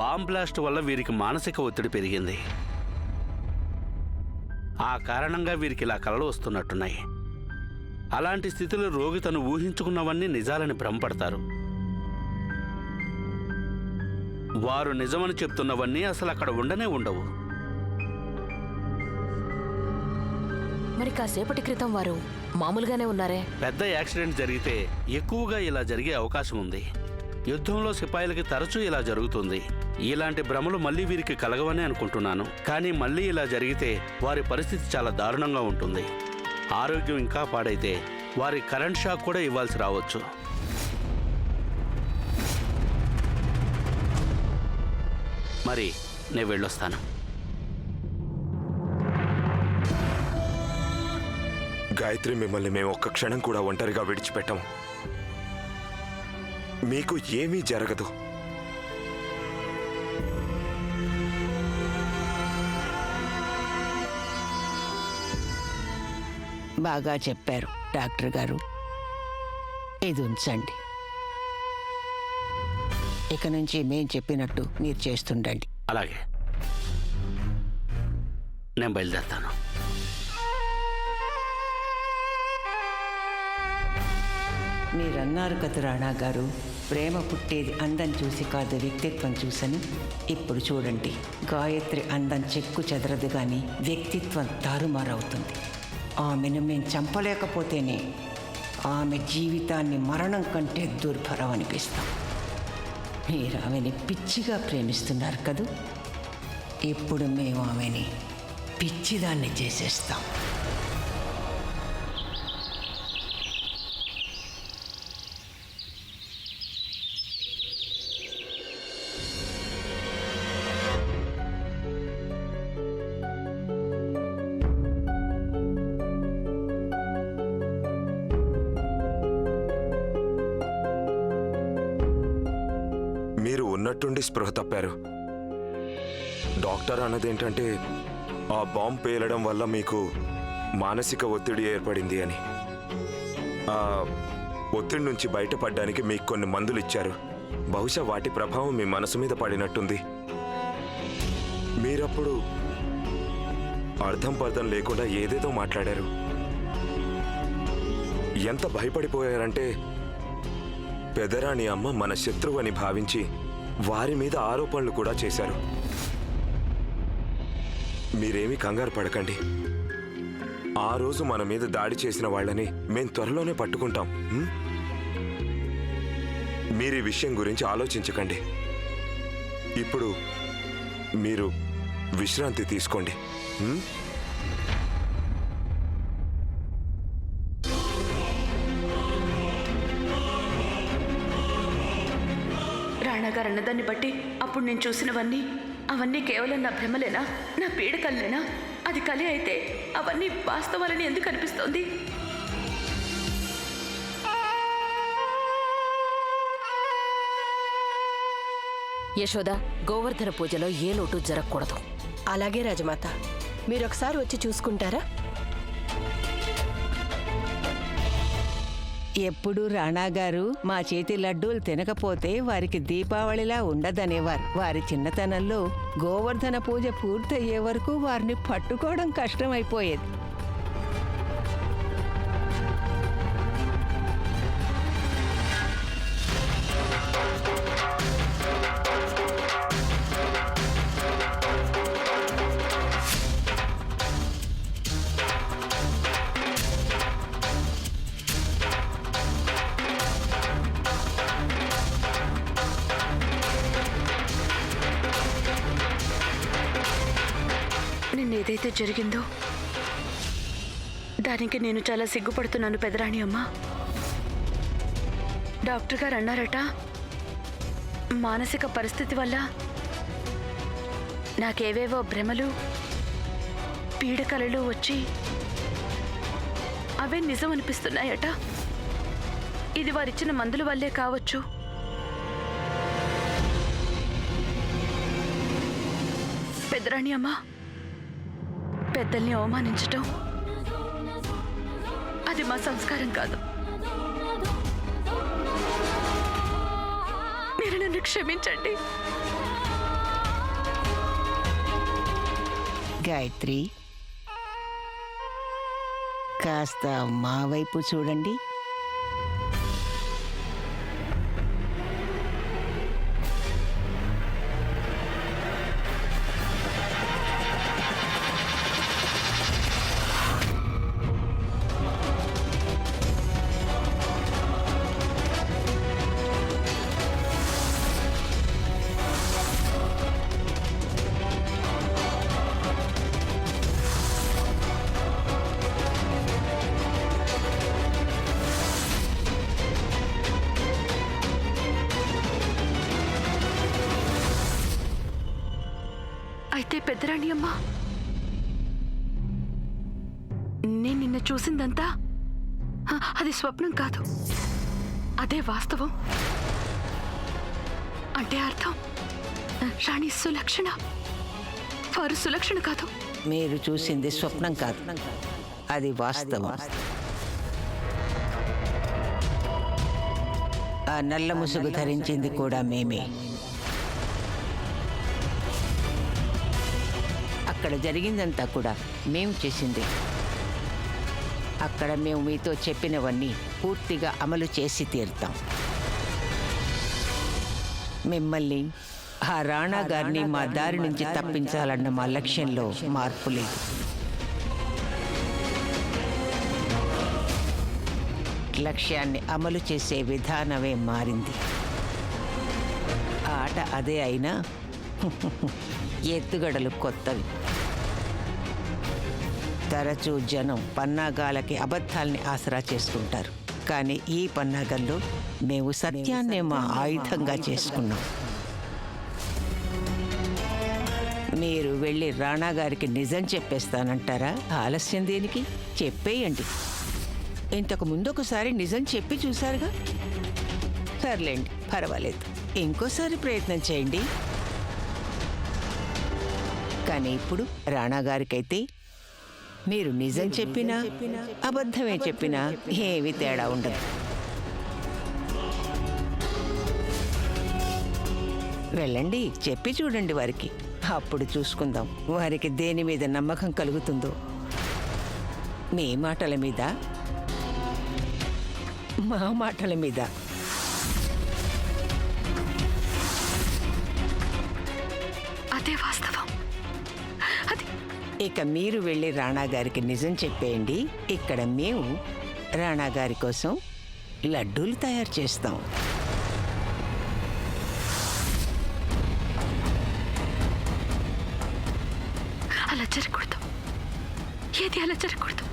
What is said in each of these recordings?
Bomb blast వల్ల వీరికి మానసిక ఒత్తిడి పెరిగింది. ఆ కారణంగా వీరికి ఇలా కలలు వస్తున్నట్టున్నాయి. అలాంటి స్థితిలో రోగి తను ఊహించుకున్నవన్నీ నిజాలని భ్రమపడతారు. వారు నిజమని చెప్తున్నవన్నీ అసలు అక్కడ ఉండనే ఉండవు. మరి కాసేపటి క్రితం వారు మామూలుగానే ఉన్నారే? పెద్ద యాక్సిడెంట్ జరిగితే ఎక్కువగా ఇలా జరిగే అవకాశం ఉంది. యుద్ధంలో సిపాయిలకి తరచూ ఇలా జరుగుతుంది. ఇలాంటి భ్రమలు మళ్ళీ వీరికి కలగవని అనుకుంటున్నాను. కానీ మళ్ళీ ఇలా జరిగితే వారి పరిస్థితి చాలా దారుణంగా ఉంటుంది. ఆరోగ్యం ఇంకా పాడైతే వారి కరెంట్ షాక్ కూడా ఇవ్వాల్సి రావచ్చు. మరి నేను వెళ్ళొస్తాను. గాయత్రి, మిమ్మల్ని మేము ఒక్క క్షణం కూడా ఒంటరిగా విడిచిపెట్టాము. మీకు ఏమీ జరగదు. బాగా చెప్పారు డాక్టర్ గారు. ఇది ఉంచండి. ఇక నుంచి మేం చెప్పినట్టు మీరు చేస్తుండండి. అలాగే, నేను బయలుదేరుతాను. మీరన్నారు కదా రాణా గారు, ప్రేమ పుట్టేది అందం చూసి కాదు, వ్యక్తిత్వం చూసని. ఇప్పుడు చూడండి, గాయత్రి అందం చెక్కు చెదరదు కానీ వ్యక్తిత్వం తారుమారవుతుంది. ఆమెను మేము చంపలేకపోతేనే ఆమె జీవితాన్ని మరణం కంటే దుర్భరం అనిపిస్తాం. మీరు ఆమెని పిచ్చిగా ప్రేమిస్తున్నారు కదూ, ఇప్పుడు మేము ఆమెని పిచ్చిదాన్ని చేసేస్తాం. మీరు ఉన్నట్టుండి స్పృహ తప్పారు. డాక్టర్ అన్నదేంటంటే ఆ బాంబు పేలడం వల్ల మీకు మానసిక ఒత్తిడి ఏర్పడింది అని. ఆ ఒత్తిడి నుంచి బయటపడడానికి మీకు కొన్ని మందులు ఇచ్చారు. బహుశా వాటి ప్రభావం మీ మనసు మీద పడినట్టుంది. మీరప్పుడు అర్థం పర్థం లేకుండా ఏదేదో మాట్లాడారు. ఎంత భయపడిపోయారంటే పెదరాణి అమ్మ మన శత్రువు అని భావించి వారి మీద ఆరోపణలు కూడా చేశారు. మీరేమీ కంగారు పడకండి. ఆ రోజు మన మీద దాడి చేసిన వాళ్ళని మేం త్వరలోనే పట్టుకుంటాం. మీరు ఈ విషయం గురించి ఆలోచించకండి. ఇప్పుడు మీరు విశ్రాంతి తీసుకోండి. రాణాగారు అన్నదాన్ని బట్టి అప్పుడు నేను చూసినవన్నీ అవన్నీ కేవలం నా భ్రమలేనా, నా పీడకలేనా? అది కలి అయితే అవన్నీ వాస్తవాలని ఎందుకు అనిపిస్తోంది? యశోద, గోవర్ధన పూజలో ఏ లోటు జరగకూడదు. అలాగే రాజమాత, మీరొకసారి వచ్చి చూసుకుంటారా? ఎప్పుడు రాణా గారు మా చేతి లడ్డూలు తినకపోతే వారికి దీపావళిలా ఉండదనేవారు. వారి చిన్నతనంలో గోవర్ధన పూజ పూర్తయ్యే వరకు వారిని పట్టుకోవడం కష్టమైపోయేది. ఏదైతే జరిగిందో దానికి నేను చాలా సిగ్గుపడుతున్నాను పెదరాణి అమ్మ. డాక్టర్ గారు అన్నారట, మానసిక పరిస్థితి వల్ల నాకేవేవో భ్రమలు పీడకలలు వచ్చి అవే నిజం అనిపిస్తున్నాయట. ఇది వారిచ్చిన మందుల వల్లే కావచ్చు. పెదరాణి అమ్మ, పెద్దల్ని అవమానించటం అది మా సంస్కారం కాదు. మీరు నన్ను క్షమించండి. గాయత్రి, కాస్త మా వైపు చూడండి. అయితే పెద్దరాణి అమ్మ, నేను నిన్న చూసిందంతా అది స్వప్నం కాదు, అదే వాస్తవం. అంటే అర్థం రాణి సులక్షణ, వారు సులక్షణ కాదు. మీరు చూసింది స్వప్నం కాదు, అది వాస్తవం. ఆ నల్ల ముసుగు ధరించింది కూడా మేమే. అక్కడ జరిగిందంతా కూడా మేము చేసింది. అక్కడ మేము మీతో చెప్పినవన్నీ పూర్తిగా అమలు చేసి తీరుతాం. మిమ్మల్ని, ఆ రాణా గారిని మా దారి నుంచి తప్పించాలన్న మా లక్ష్యంలో మార్పు లేదు. లక్ష్యాన్ని అమలు చేసే విధానమే మారింది. ఆ ఆట అదే అయినా ఎత్తుగడలు కొత్తవి. తరచూ జనం పన్నాగాలకి అబద్ధాల్ని ఆసరా చేసుకుంటారు. కానీ ఈ పన్నాగంలో మేము సత్యాన్నే మా ఆయుధంగా చేసుకున్నాం. మీరు వెళ్ళి రాణా గారికి నిజం చెప్పేస్తానంటారా? ఆలస్యం దేనికి? చెప్పేయండి. ఇంతకు ముందు ఒకసారి నిజం చెప్పి చూశారుగా. సర్లేండి, పర్వాలేదు, ఇంకోసారి ప్రయత్నం చేయండి. కానీ ఇప్పుడు రాణా గారికైతే మీరు నిజం చెప్పినా అబద్ధమే చెప్పినా ఏమీ తేడా ఉండదు. వెళ్ళండి, చెప్పి చూడండి వారికి. అప్పుడు చూసుకుందాం వారికి దేని మీద నమ్మకం కలుగుతుందో. మీ మాటల మీద, మా మాటల మీద. అదే వాస్తవం. ఇక మీరు వెళ్ళి రాణా గారికి నిజం చెప్పేయండి. ఇక్కడ మేము రాణా గారి కోసం లడ్డూలు తయారు చేస్తాం. అలా జరగకూడదు, ఏది అలా జరగకూడదు.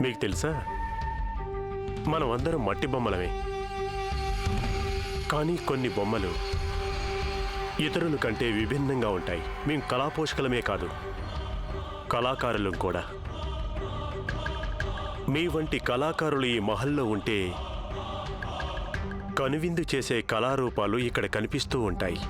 మీకు తెలుసా, మనం అందరం మట్టి బొమ్మలమే. కానీ కొన్ని బొమ్మలు ఇతరుల కంటే విభిన్నంగా ఉంటాయి. మేం కళాపోషకులమే కాదు, కళాకారులం కూడా. మీ వంటి కళాకారులు ఈ మహల్లో ఉంటే కనువిందు చేసే కళారూపాలు ఇక్కడ కనిపిస్తూ ఉంటాయి.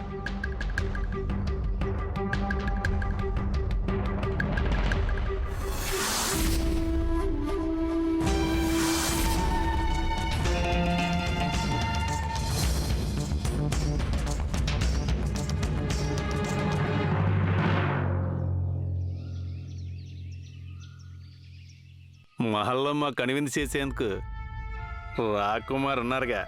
మహల్లో మా కనువిందు చేసేందుకు రాకుమార్ ఉన్నారుగా.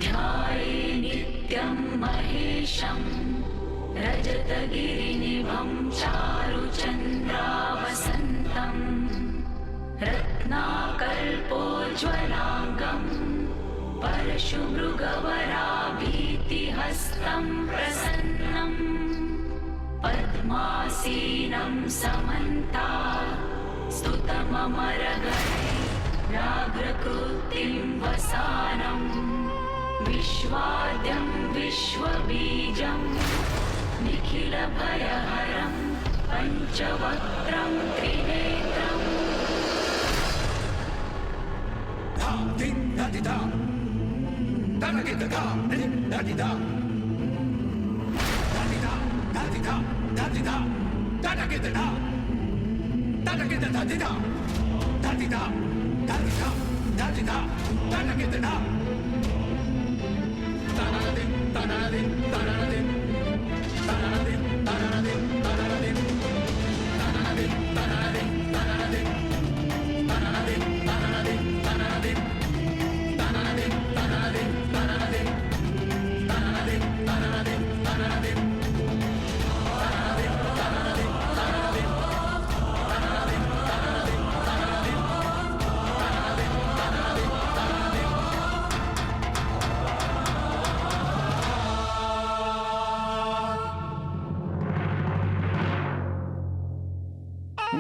ध्याये नित्यं महेशं रजतगिरिनिभं चारुचन्द्रावसन्तं रत्नाकल्पोज्ज्वलाङ्गं परशुमृगवराभीतिहस्तं प्रसन्नं पद्मासीनं समन्ता स्तुतममरगणे व्याघ्रकृतिं वसानं विश्वाद्यं विश्वबीजं निखिलभयहरं पञ्चवक्त्रं त्रिनेत्रम्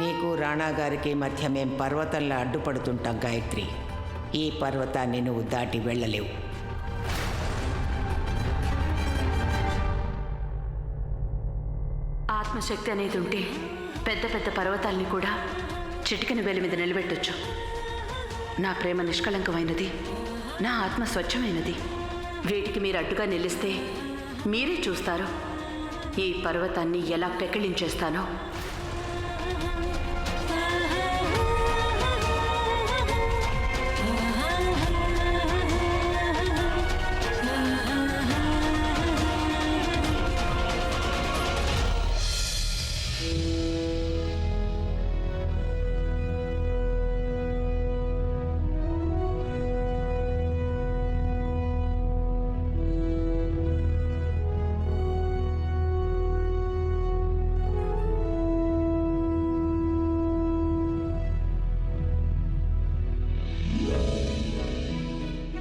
నీకు రాణాగారికి మధ్య మేం పర్వతంలో అడ్డుపడుతుంటాం గాయత్రి. ఈ పర్వతాన్ని నువ్వు దాటి వెళ్ళలేవు. ఆత్మశక్తి అనేది ఉంటే పెద్ద పెద్ద పర్వతాల్ని కూడా చిటికెన వేలి మీద నిలబెట్టొచ్చు. నా ప్రేమ నిష్కళంకమైనది, నా ఆత్మ స్వచ్ఛమైనది. వీటికి మీరు అడ్డుగా నిలిస్తే మీరే చూస్తారు ఈ పర్వతాన్ని ఎలా పెకిలించేస్తానో.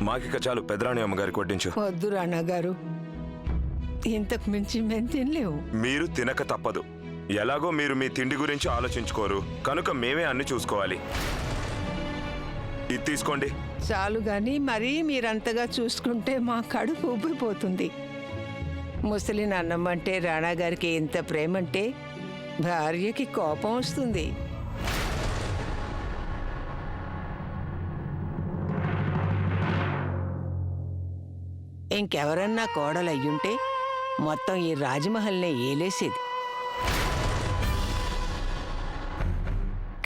మాకిక చాలు, పెదరాణి అమ్మగారికి వడ్డించు. వద్దు రాణాగారు, ఇంతకు మించి మేము తినలేవు. మీరు తినక తప్పదు. ఎలాగో మీరు మీ తిండి గురించి ఆలోచించుకోరు కనుక మేమే అన్ని చూసుకోవాలి. ఇది తీసుకోండి. చాలు గాని మరీ మీరంతగా చూసుకుంటే మా కడుపు ఉబ్బిపోతుంది. ముసలి నాన్నమ్మంటే రాణాగారికి ఎంత ప్రేమంటే భార్యకి కోపం వస్తుంది. ఇంకెవరన్నా కోడలయ్యుంటే మొత్తం ఈ రాజమహల్నే ఏలేసేది.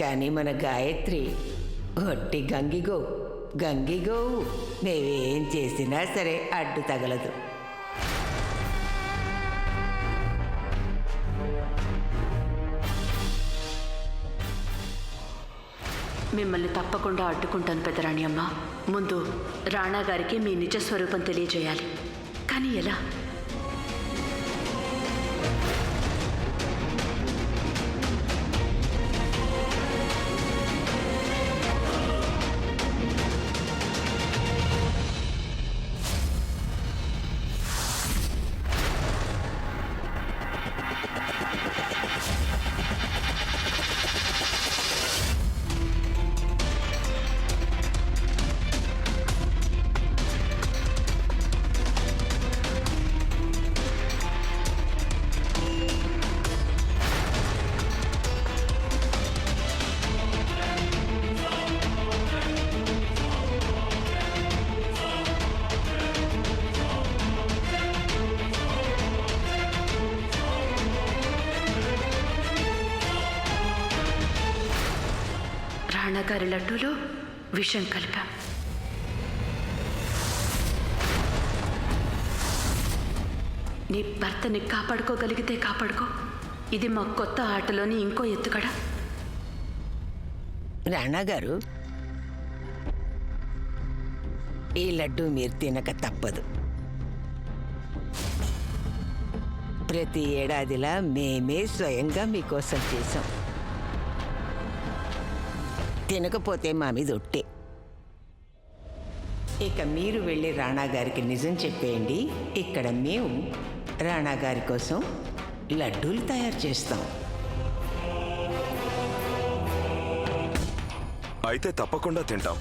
కానీ మన గాయత్రి ఒట్టి గంగిగో గంగిగోవు. మేమేం చేసినా సరే అడ్డు తగలదు. మిమ్మల్ని తప్పకుండా అడ్డుకుంటాను పెదరాణి అమ్మ. ముందు రాణా గారికి మీ నిజ స్వరూపం తెలియజేయాలి. కానీ ఎలా? రాణాగారి లడ్డూలో విషం కలిపాం. నీ భర్తని కాపాడుకోగలిగితే కాపాడుకో. ఇది మా కొత్త ఆటలోని ఇంకో ఎత్తుగడ. రాణా గారు, ఈ లడ్డు మీరు తినక తప్పదు. ప్రతి ఏడాదిలా మేమే స్వయంగా మీకోసం చేశాం. తినకపోతే మా మీద ఒట్టే. ఇక మీరు వెళ్ళి రాణా గారికి నిజం చెప్పేయండి. ఇక్కడ మేము రాణా గారి కోసం లడ్డూలు తయారు చేస్తాం. అయితే తప్పకుండా తింటాం.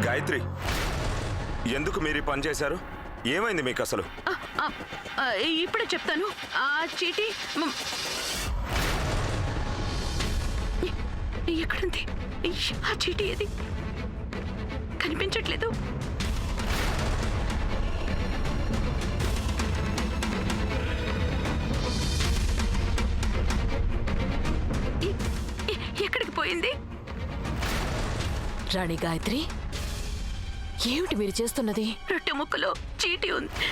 గాయత్రి, ఎందుకు మీరు ఈ పని చేశారు? ఏమైంది మీకు అసలు? ఇప్పుడే చెప్తాను. ఆ చీటీ ఎక్కడుంది? ఆ చీటీ ఏది? కనిపించట్లేదు. ఎక్కడికి పోయింది? రాణి గాయత్రి, ఏమిటి మీరు చేస్తున్నది? రొట్టె ముక్కలో చీటీ ఉంది.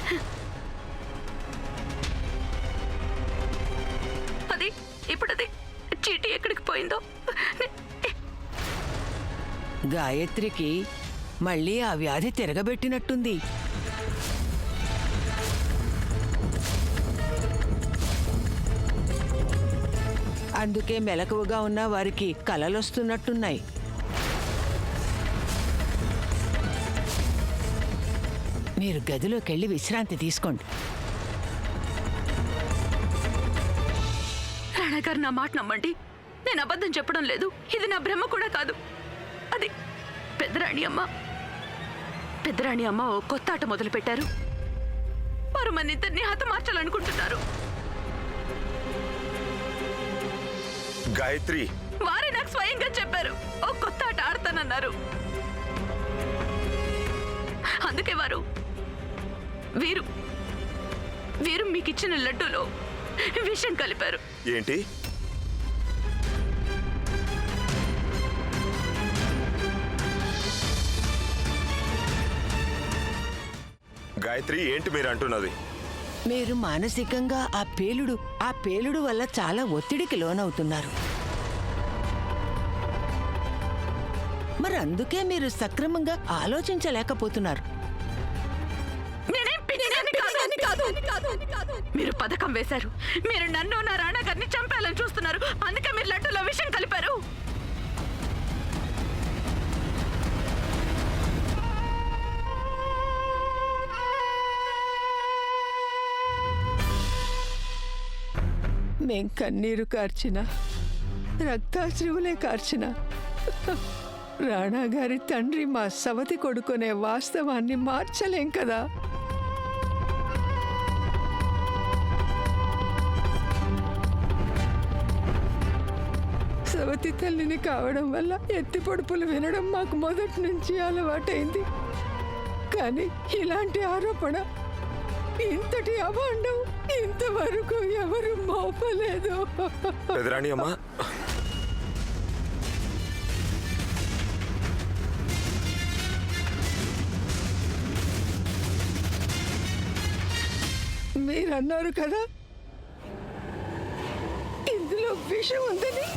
ఇప్పుడు చీటీ ఎక్కడికి పోయిందో. గాయత్రికి మళ్ళీ ఆ వ్యాధి తిరగబెట్టినట్టుంది. అందుకే మెలకువగా ఉన్న వారికి కలలొస్తున్నట్టున్నాయి. మీరు గదిలోకి వెళ్ళి విశ్రాంతి తీసుకోండి. రాణా గారు, నా మాట నమ్మండి. నేను అబద్ధం చెప్పడం లేదు. ఇది నా భ్రమ కూడా కాదు. అది పెద్దరాణి అమ్మ ఓ కొత్త ఆట మొదలు పెట్టారు. వారు మన ఇద్దరిని హతమార్చాలనుకుంటున్నారు. గాయత్రి, వారే నాకు స్వయంగా చెప్పారు. ఓ కొత్త ఆట ఆడతానన్నారు. అందుకే వీరు మీకిచ్చిన లడ్డూలో విషం కలిపారు. ఏంటి? గాయత్రి, ఏంటి మీరు అంటున్నది? మీరు మానసికంగా ఆ పేలుడు వల్ల చాలా ఒత్తిడికి లోనవుతున్నారు. మరి అందుకే మీరు సక్రమంగా ఆలోచించలేకపోతున్నారు. మీరు పథకం వేశారు. మీరు నన్ను, నా రాణా గారిని చంపాలని చూస్తున్నారు. అందుకే మీరు లడ్డూలో విషం కలిపారు. మేం కన్నీరు కార్చిన, రక్తాశ్రువులే కార్చిన రాణా గారి తండ్రి మా సవతి కొడుకునే వాస్తవాన్ని మార్చలేం కదా. సవతి తల్లిని కావడం వల్ల ఎత్తి పొడుపులు వినడం మాకు మొదటి నుంచి అలవాటైంది. కానీ ఇలాంటి ఆరోపణ ఇంతటి అభాండం ఇంతవరకు ఎవరు మోపలేదు. పెదరాణి అమ్మా, మీరన్నారు కదా ఇందులో విషం ఉందని.